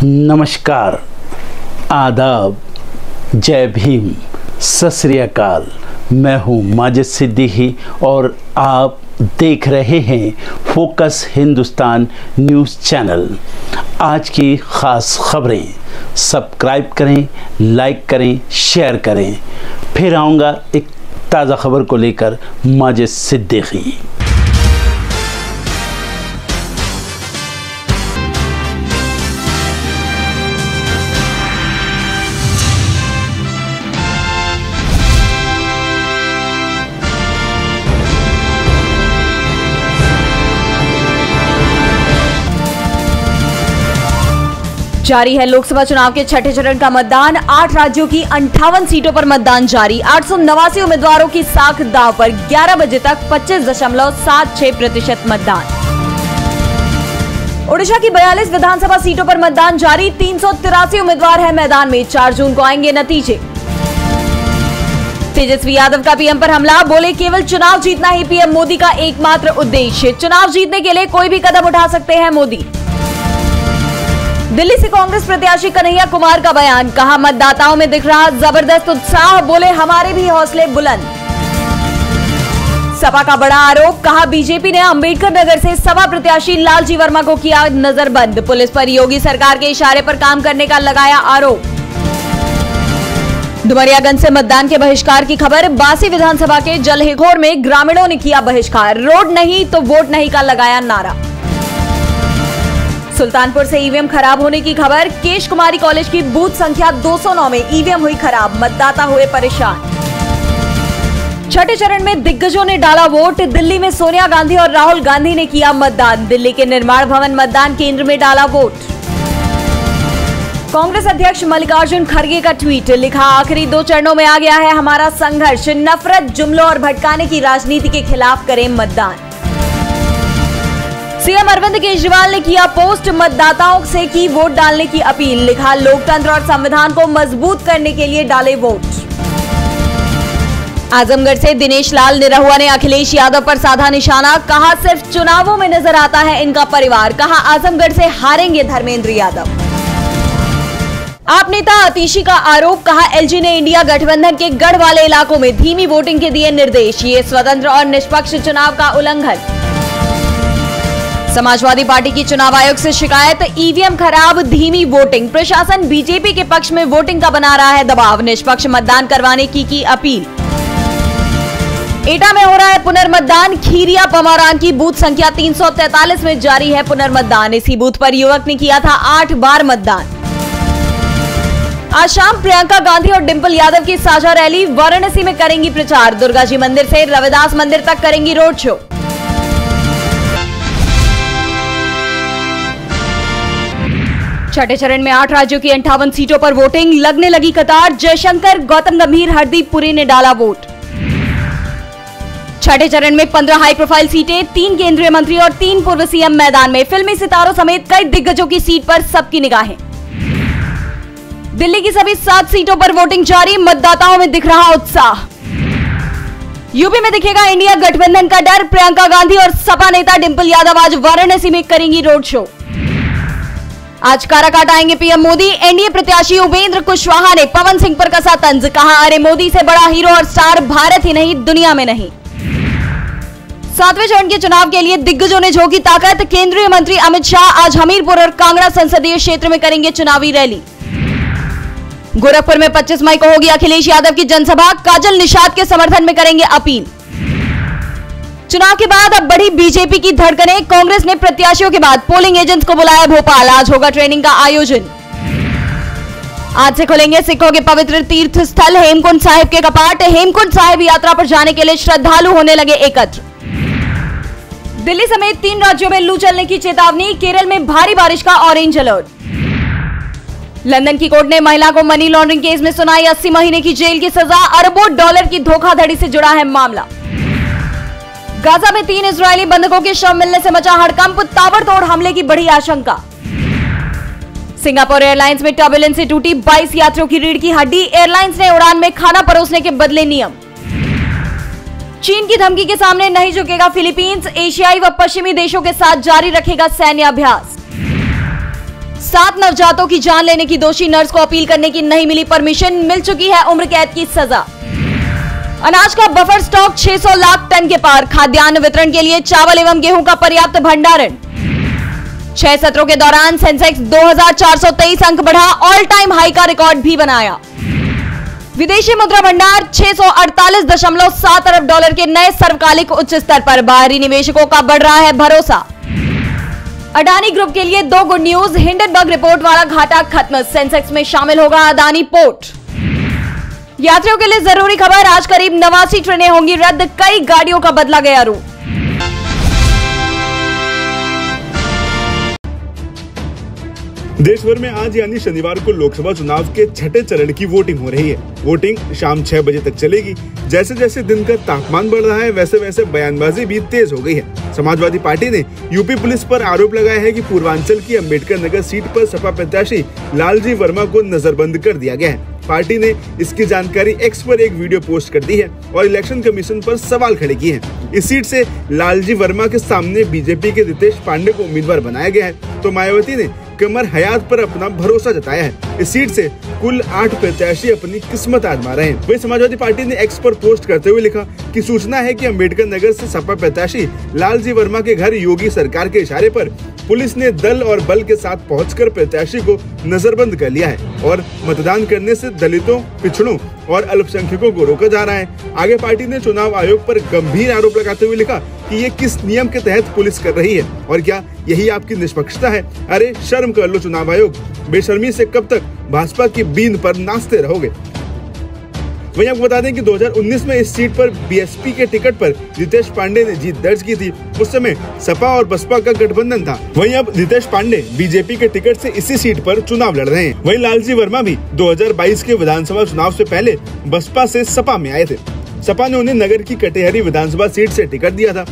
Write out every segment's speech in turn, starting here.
नमस्कार, आदाब, जय भीम, सत श्री अकाल। मैं हूँ माजिद सिद्दीकी और आप देख रहे हैं फोकस हिंदुस्तान न्यूज़ चैनल। आज की ख़ास खबरें सब्सक्राइब करें, लाइक करें, शेयर करें। फिर आऊँगा एक ताज़ा खबर को लेकर माजिद सिद्दीकी। जारी है लोकसभा चुनाव के छठे चरण का मतदान। 8 राज्यों की 58 सीटों पर मतदान जारी। 889 उम्मीदवारों की साख दांव पर। 11 बजे तक 25.76% मतदान। ओडिशा की 42 विधानसभा सीटों पर मतदान जारी। 383 उम्मीदवार है मैदान में। 4 जून को आएंगे नतीजे। तेजस्वी यादव का पीएम पर हमला। बोले केवल चुनाव जीतना ही पीएम मोदी का एकमात्र उद्देश्य। चुनाव जीतने के लिए कोई भी कदम उठा सकते हैं मोदी। दिल्ली से कांग्रेस प्रत्याशी कन्हैया कुमार का बयान। कहा मतदाताओं में दिख रहा जबरदस्त उत्साह। बोले हमारे भी हौसले बुलंद। सपा का बड़ा आरोप। कहा बीजेपी ने अंबेडकर नगर से सपा प्रत्याशी लालजी वर्मा को किया नजरबंद। पुलिस पर योगी सरकार के इशारे पर काम करने का लगाया आरोप। डुमरियागंज से मतदान के बहिष्कार की खबर। बासी विधानसभा के जलहेघोर में ग्रामीणों ने किया बहिष्कार। रोड नहीं तो वोट नहीं का लगाया नारा। सुल्तानपुर से ईवीएम खराब होने की खबर। केश कुमारी कॉलेज की बूथ संख्या 209 में ईवीएम हुई खराब। मतदाता हुए परेशान। छठे चरण में दिग्गजों ने डाला वोट। दिल्ली में सोनिया गांधी और राहुल गांधी ने किया मतदान। दिल्ली के निर्माण भवन मतदान केंद्र में डाला वोट। कांग्रेस अध्यक्ष मल्लिकार्जुन खड़गे का ट्वीट। लिखा आखिरी 2 चरणों में आ गया है हमारा संघर्ष। नफरत, जुमलों और भटकाने की राजनीति के खिलाफ करें मतदान। सीएम अरविंद केजरीवाल ने किया पोस्ट। मतदाताओं से की वोट डालने की अपील। लिखा लोकतंत्र और संविधान को मजबूत करने के लिए डाले वोट। आजमगढ़ से दिनेश लाल निरहुआ ने अखिलेश यादव पर साधा निशाना। कहा सिर्फ चुनावों में नजर आता है इनका परिवार। कहा आजमगढ़ से हारेंगे धर्मेंद्र यादव। आप नेता आतिशी का आरोप। कहा एलजी ने इंडिया गठबंधन के गढ़ वाले इलाकों में धीमी वोटिंग के दिए निर्देश। ये स्वतंत्र और निष्पक्ष चुनाव का उल्लंघन। समाजवादी पार्टी की चुनाव आयोग से शिकायत। ईवीएम खराब, धीमी वोटिंग। प्रशासन बीजेपी के पक्ष में वोटिंग का बना रहा है दबाव। निष्पक्ष मतदान करवाने की अपील। एटा में हो रहा है पुनर्मतदान। खीरिया पमारान की बूथ संख्या 343 में जारी है पुनर्मतदान। इसी बूथ पर युवक ने किया था 8 बार मतदान। आज शाम प्रियंका गांधी और डिंपल यादव की साझा रैली। वाराणसी में करेंगी प्रचार। दुर्गा जी मंदिर से रविदास मंदिर तक करेंगी रोड शो। छठे चरण में 8 राज्यों की 58 सीटों पर वोटिंग। लगने लगी कतार। जयशंकर, गौतम गंभीर, हरदीप पुरी ने डाला वोट। छठे चरण में 15 हाई प्रोफाइल सीटें। 3 केंद्रीय मंत्री और 3 पूर्व सीएम मैदान में। फिल्मी सितारों समेत कई दिग्गजों की सीट पर सबकी निगाहें। दिल्ली की सभी 7 सीटों पर वोटिंग जारी। मतदाताओं में दिख रहा उत्साह। यूपी में दिखेगा इंडिया गठबंधन का डर। प्रियंका गांधी और सपा नेता डिंपल यादव आज वाराणसी में करेंगी रोड शो। आज काराकाट आएंगे पीएम मोदी। एनडीए प्रत्याशी उपेंद्र कुशवाहा ने पवन सिंह पर कसा तंज। कहा अरे मोदी से बड़ा हीरो और स्टार भारत ही नहीं दुनिया में नहीं। 7वें चरण के चुनाव के लिए दिग्गजों ने झोंकी ताकत। केंद्रीय मंत्री अमित शाह आज हमीरपुर और कांगड़ा संसदीय क्षेत्र में करेंगे चुनावी रैली। गोरखपुर में 25 मई को होगी अखिलेश यादव की जनसभा। काजल निषाद के समर्थन में करेंगे अपील। चुनाव के बाद अब बढ़ी बीजेपी की धड़कनें। कांग्रेस ने प्रत्याशियों के बाद पोलिंग एजेंट्स को बुलाया भोपाल। आज होगा ट्रेनिंग का आयोजन। आज से खुलेंगे सिखों के पवित्र तीर्थ स्थल हेमकुंड साहिब के कपाट। हेमकुंड साहिब यात्रा पर जाने के लिए श्रद्धालु होने लगे एकत्र। दिल्ली समेत 3 राज्यों में लू चलने की चेतावनी। केरल में भारी बारिश का ऑरेंज अलर्ट। लंदन की कोर्ट ने महिला को मनी लॉन्ड्रिंग केस में सुनाई 80 महीने की जेल की सजा। अरबों डॉलर की धोखाधड़ी से जुड़ा है मामला। गाजा में 3 इजरायली बंधकों के शव मिलने से मचा हड़कंप। ताबड़तोड़ हमले की बड़ी आशंका। सिंगापुर एयरलाइंस में टर्बुलेंस से टूटी 22 यात्रियों की रीढ़ की हड्डी। एयरलाइंस ने उड़ान में खाना परोसने के बदले नियम। चीन की धमकी के सामने नहीं झुकेगा फिलीपींस। एशियाई व पश्चिमी देशों के साथ जारी रखेगा सैन्य अभ्यास। 7 नवजातों की जान लेने की दोषी नर्स को अपील करने की नहीं मिली परमिशन, मिल चुकी है उम्र कैद की सजा। अनाज का बफर स्टॉक 600 लाख टन के पार, खाद्यान्न वितरण के लिए चावल एवं गेहूं का पर्याप्त भंडारण। 6 सत्रों के दौरान सेंसेक्स 2423 अंक बढ़ा, ऑल टाइम हाई का रिकॉर्ड भी बनाया। विदेशी मुद्रा भंडार 648.7 अरब डॉलर के नए सर्वकालिक उच्च स्तर पर, बाहरी निवेशकों का बढ़ रहा है भरोसा। अडानी ग्रुप के लिए 2 गुड न्यूज, हिंडनबर्ग रिपोर्ट वाला घाटा खत्म, सेंसेक्स में शामिल होगा अडानी पोर्ट। यात्रियों के लिए जरूरी खबर, आज करीब 89 ट्रेनें होंगी रद्द, कई गाड़ियों का बदला गया रूट। देश भर में आज यानी शनिवार को लोकसभा चुनाव के छठे चरण की वोटिंग हो रही है। वोटिंग शाम 6 बजे तक चलेगी। जैसे जैसे दिन का तापमान बढ़ रहा है वैसे वैसे बयानबाजी भी तेज हो गई है। समाजवादी पार्टी ने यूपी पुलिस पर आरोप लगाया है कि पूर्वांचल की अंबेडकर नगर सीट पर सपा प्रत्याशी लालजी वर्मा को नजरबंद कर दिया गया है। पार्टी ने इसकी जानकारी एक्स पर एक वीडियो पोस्ट कर दी है और इलेक्शन कमीशन पर सवाल खड़े किए हैं। इस सीट से लालजी वर्मा के सामने बीजेपी के रितेश पांडे को उम्मीदवार बनाया गया है, तो मायावती ने कमर हयात पर अपना भरोसा जताया है। इस सीट से कुल 8 प्रत्याशी अपनी किस्मत आजमा रहे हैं। वही समाजवादी पार्टी ने एक्स पर पोस्ट करते हुए लिखा कि सूचना है कि अंबेडकर नगर से सपा प्रत्याशी लालजी वर्मा के घर योगी सरकार के इशारे पर पुलिस ने दल और बल के साथ पहुंचकर प्रत्याशी को नजरबंद कर लिया है और मतदान करने से दलितों, पिछड़ों और अल्पसंख्यकों को रोका जा रहा है। आगे पार्टी ने चुनाव आयोग पर गंभीर आरोप लगाते हुए लिखा कि ये किस नियम के तहत पुलिस कर रही है और क्या यही आपकी निष्पक्षता है? अरे शर्म कर लो चुनाव आयोग, बेशर्मी से कब तक भाजपा की बीन पर नाचते रहोगे। वहीं आपको बता दें कि 2019 में इस सीट पर बीएसपी के टिकट पर रितेश पांडे ने जीत दर्ज की थी। उस समय सपा और बसपा का गठबंधन था। वहीं अब रितेश पांडे बीजेपी के टिकट से इसी सीट पर चुनाव लड़ रहे हैं। वहीं लालजी वर्मा भी 2022 के विधानसभा चुनाव से पहले बसपा से सपा में आए थे। सपा ने उन्हें नगर की कटेहरी विधानसभा सीट से टिकट दिया था।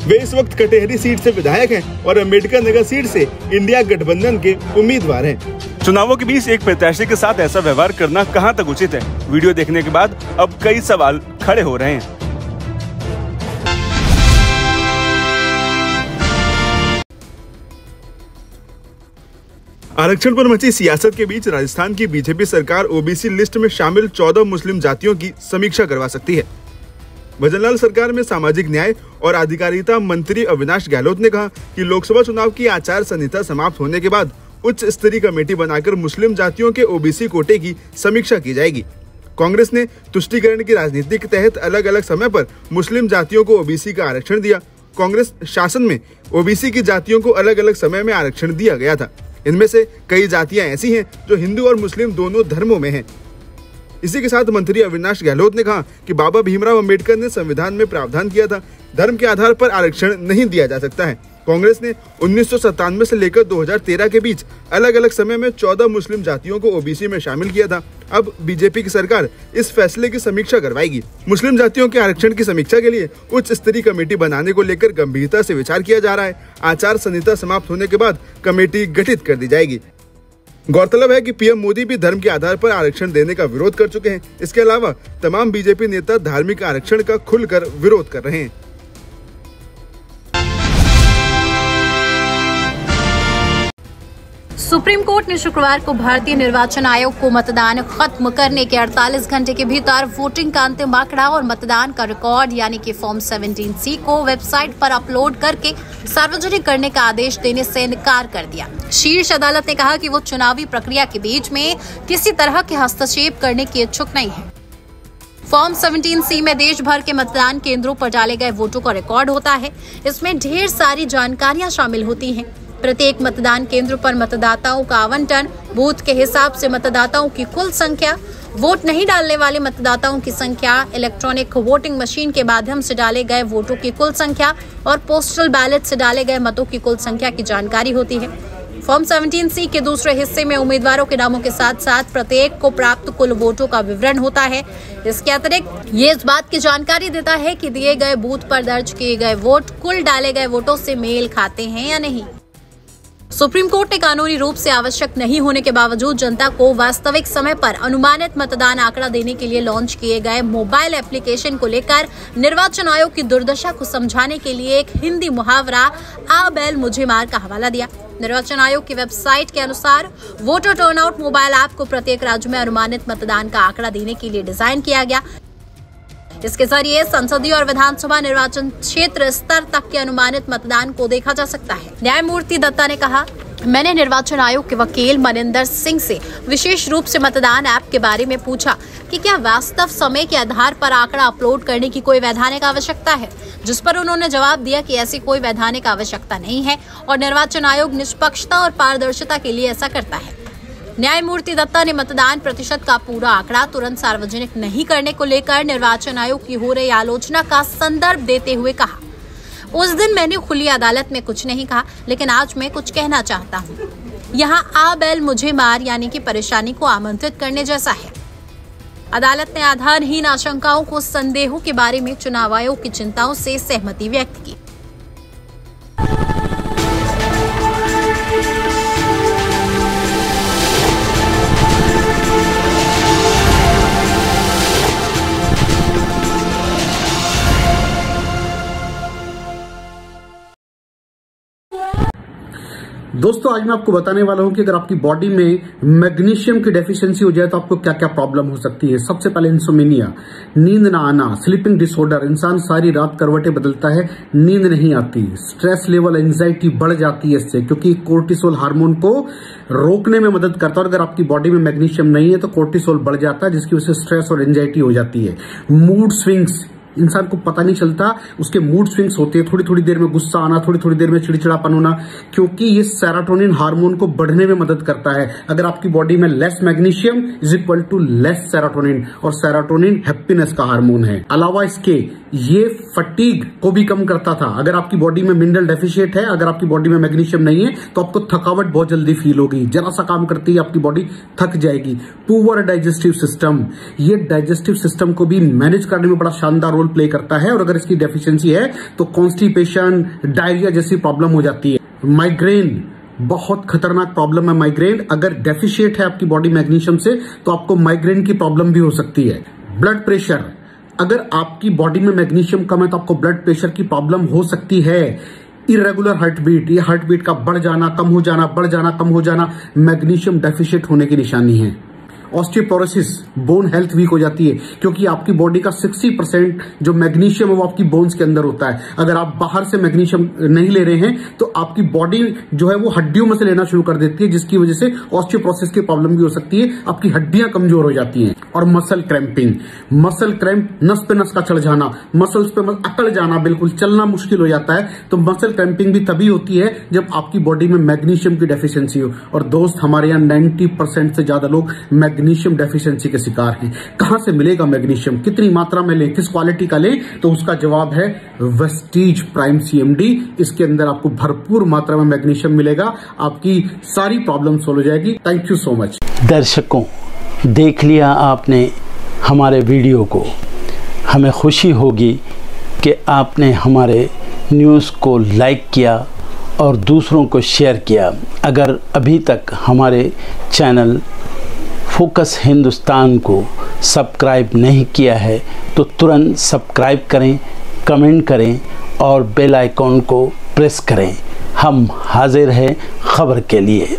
वे इस वक्त कटेहरी सीट से विधायक हैं और अंबेडकर नगर सीट से इंडिया गठबंधन के उम्मीदवार हैं। चुनावों के बीच एक प्रत्याशी के साथ ऐसा व्यवहार करना कहां तक उचित है? वीडियो देखने के बाद अब कई सवाल खड़े हो रहे हैं। आरक्षण पर मची सियासत के बीच राजस्थान की बीजेपी सरकार ओबीसी लिस्ट में शामिल 14 मुस्लिम जातियों की समीक्षा करवा सकती है। भजनलाल सरकार में सामाजिक न्याय और अधिकारिता मंत्री अविनाश गहलोत ने कहा कि लोकसभा चुनाव की आचार संहिता समाप्त होने के बाद उच्च स्तरीय कमेटी बनाकर मुस्लिम जातियों के ओबीसी कोटे की समीक्षा की जाएगी। कांग्रेस ने तुष्टीकरण की राजनीति के तहत अलग अलग समय पर मुस्लिम जातियों को ओबीसी का आरक्षण दिया। कांग्रेस शासन में ओबीसी की जातियों को अलग अलग समय में आरक्षण दिया गया था। इनमें से कई जातियां ऐसी हैं जो हिंदू और मुस्लिम दोनों धर्मों में हैं। इसी के साथ मंत्री अविनाश गहलोत ने कहा कि बाबा भीमराव अंबेडकर ने संविधान में प्रावधान किया था, धर्म के आधार पर आरक्षण नहीं दिया जा सकता है। कांग्रेस ने 1997 से लेकर 2013 के बीच अलग अलग समय में 14 मुस्लिम जातियों को ओबीसी में शामिल किया था। अब बीजेपी की सरकार इस फैसले की समीक्षा करवाएगी। मुस्लिम जातियों के आरक्षण की समीक्षा के लिए उच्च स्तरीय कमेटी बनाने को लेकर गंभीरता से विचार किया जा रहा है। आचार संहिता समाप्त होने के बाद कमेटी गठित कर दी जाएगी। गौरतलब है कि पीएम मोदी भी धर्म के आधार पर आरक्षण देने का विरोध कर चुके हैं। इसके अलावा तमाम बीजेपी नेता धार्मिक आरक्षण का खुलकर विरोध कर रहे हैं। सुप्रीम कोर्ट ने शुक्रवार को भारतीय निर्वाचन आयोग को मतदान खत्म करने के 48 घंटे के भीतर वोटिंग का अंतिम आंकड़ा और मतदान का रिकॉर्ड यानी कि फॉर्म 17C को वेबसाइट पर अपलोड करके सार्वजनिक करने का आदेश देने से इनकार कर दिया। शीर्ष अदालत ने कहा कि वो चुनावी प्रक्रिया के बीच में किसी तरह के हस्तक्षेप करने की इच्छुक नहीं है। फॉर्म 17C में देश भर के मतदान केंद्रों पर डाले गए वोटों का रिकॉर्ड होता है। इसमें ढेर सारी जानकारियां शामिल होती हैं। प्रत्येक मतदान केंद्र पर मतदाताओं का आवंटन, बूथ के हिसाब से मतदाताओं की कुल संख्या, वोट नहीं डालने वाले मतदाताओं की संख्या, इलेक्ट्रॉनिक वोटिंग मशीन के माध्यम से डाले गए वोटों की कुल संख्या और पोस्टल बैलेट से डाले गए मतों की कुल संख्या की जानकारी होती है। फॉर्म 17C के दूसरे हिस्से में उम्मीदवारों के नामों के साथ साथ प्रत्येक को प्राप्त कुल वोटों का विवरण होता है। इसके अतिरिक्त ये इस बात की जानकारी देता है कि दिए गए बूथ पर दर्ज किए गए वोट कुल डाले गए वोटों से मेल खाते हैं या नहीं। सुप्रीम कोर्ट ने कानूनी रूप से आवश्यक नहीं होने के बावजूद जनता को वास्तविक समय पर अनुमानित मतदान आंकड़ा देने के लिए लॉन्च किए गए मोबाइल एप्लीकेशन को लेकर निर्वाचन आयोग की दुर्दशा को समझाने के लिए एक हिंदी मुहावरा आ बैल मुझे मार का हवाला दिया। निर्वाचन आयोग की वेबसाइट के अनुसार वोटर टर्नआउट मोबाइल ऐप को प्रत्येक राज्य में अनुमानित मतदान का आंकड़ा देने के लिए डिजाइन किया गया। इसके जरिए संसदीय और विधानसभा निर्वाचन क्षेत्र स्तर तक के अनुमानित मतदान को देखा जा सकता है। न्यायमूर्ति दत्ता ने कहा, मैंने निर्वाचन आयोग के वकील मनिंदर सिंह से विशेष रूप से मतदान ऐप के बारे में पूछा कि क्या वास्तव समय के आधार पर आंकड़ा अपलोड करने की कोई वैधानिक आवश्यकता है, जिस पर उन्होंने जवाब दिया कि ऐसी कोई वैधानिक आवश्यकता नहीं है और निर्वाचन आयोग निष्पक्षता और पारदर्शिता के लिए ऐसा करता है। न्यायमूर्ति दत्ता ने मतदान प्रतिशत का पूरा आंकड़ा तुरंत सार्वजनिक नहीं करने को लेकर निर्वाचन आयोग की हो रही आलोचना का संदर्भ देते हुए कहा, उस दिन मैंने खुली अदालत में कुछ नहीं कहा, लेकिन आज मैं कुछ कहना चाहता हूँ। यहाँ आ बैल मुझे मार यानी कि परेशानी को आमंत्रित करने जैसा है। अदालत ने आधारहीन आशंकाओं को संदेहों के बारे में चुनाव आयोग की चिंताओं से सहमति व्यक्त की। दोस्तों आज मैं आपको बताने वाला हूं कि अगर आपकी बॉडी में मैग्नीशियम की डेफिशिएंसी हो जाए तो आपको क्या क्या प्रॉब्लम हो सकती है। सबसे पहले इंसोमेनिया, नींद ना आना, स्लीपिंग डिसऑर्डर, इंसान सारी रात करवटें बदलता है, नींद नहीं आती, स्ट्रेस लेवल, एंजाइटी बढ़ जाती है इससे, क्योंकि कोर्टिसोल हार्मोन को रोकने में मदद करता है। और अगर आपकी बॉडी में मैग्नीशियम नहीं है तो कोर्टिसोल बढ़ जाता है, जिसकी वजह से स्ट्रेस और एंजाइटी हो जाती है। मूड स्विंग्स, इंसान को पता नहीं चलता उसके मूड स्विंग्स होते हैं, थोड़ी थोड़ी देर में गुस्सा आना, थोड़ी थोड़ी देर में चिड़चिड़ापन होना, क्योंकि ये सेरोटोनिन हार्मोन को बढ़ने में मदद करता है। अगर आपकी बॉडी में less magnesium is equal to less serotonin, और सेरोटोनिन हैप्पीनेस का हार्मोन है। अलावा इसके ये फटीग को भी कम करता था। अगर आपकी बॉडी में मिनरल डेफिशिएट है, अगर आपकी बॉडी में मैग्नीशियम नहीं है तो आपको थकावट बहुत जल्दी फील होगी, जरा सा काम करती है आपकी बॉडी थक जाएगी। पुअर डाइजेस्टिव सिस्टम, ये डाइजेस्टिव सिस्टम को भी मैनेज करने में बड़ा शानदार रोल प्ले करता है, और अगर इसकी डेफिशिएंसी है तो कॉन्स्टिपेशन, डायरिया जैसी प्रॉब्लम हो जाती है। माइग्रेन, बहुत खतरनाक प्रॉब्लम है माइग्रेन। अगर डेफिशिएट है आपकी बॉडी मैग्नीशियम से तो आपको माइग्रेन की प्रॉब्लम भी हो सकती है। ब्लड प्रेशर, अगर आपकी बॉडी में मैग्नीशियम कम है तो आपको ब्लड प्रेशर की प्रॉब्लम हो सकती है। इरेगुलर हार्ट बीट, ये हार्ट बीट का बढ़ जाना, कम हो जाना, बढ़ जाना, कम हो जाना, मैग्नीशियम डेफिशिएट होने की निशानी है। ऑस्टियोपोरोसिस, बोन हेल्थ वीक हो जाती है, क्योंकि आपकी बॉडी का 60% जो मैग्नीशियम है वो आपकी बोन्स के अंदर होता है। अगर आप बाहर से मैग्नीशियम नहीं ले रहे हैं तो आपकी बॉडी जो है वो हड्डियों में से लेना शुरू कर देती है, जिसकी वजह से ऑस्टियोपोरोसिस की प्रॉब्लम भी हो सकती है, आपकी हड्डियां कमजोर हो जाती हैं। और मसल क्रैम्पिंग, मसल क्रैम्प, नस पे नस का चढ़ जाना, मसल्स पे अकड़ जाना, बिल्कुल चलना मुश्किल हो जाता है। तो मसल क्रैम्पिंग भी तभी होती है जब आपकी बॉडी में मैग्नीशियम की डेफिशिएंसी हो। और दोस्त, हमारे यहाँ 90% से ज्यादा लोग मैग्नीशियम डेफिशिएंसी के शिकार हैं। कहां से मिलेगा मैग्नीशियम, कितनी मात्रा में लें, किस क्वालिटी का लें? तो उसका जवाब है वेस्टीज प्राइम CMD। इसके अंदर आपको भरपूर मात्रा में मैग्नीशियम मिलेगा, आपकी सारी प्रॉब्लम सॉल्व हो जाएगी। Thank you so much. दर्शकों, देख लिया आपने हमारे वीडियो को। हमें खुशी होगी कि आपने हमारे न्यूज़ को लाइक किया और दूसरों को शेयर किया। अगर अभी तक हमारे चैनल फोकस हिंदुस्तान को सब्सक्राइब नहीं किया है तो तुरंत सब्सक्राइब करें, कमेंट करें और बेल आइकॉन को प्रेस करें। हम हाजिर हैं खबर के लिए।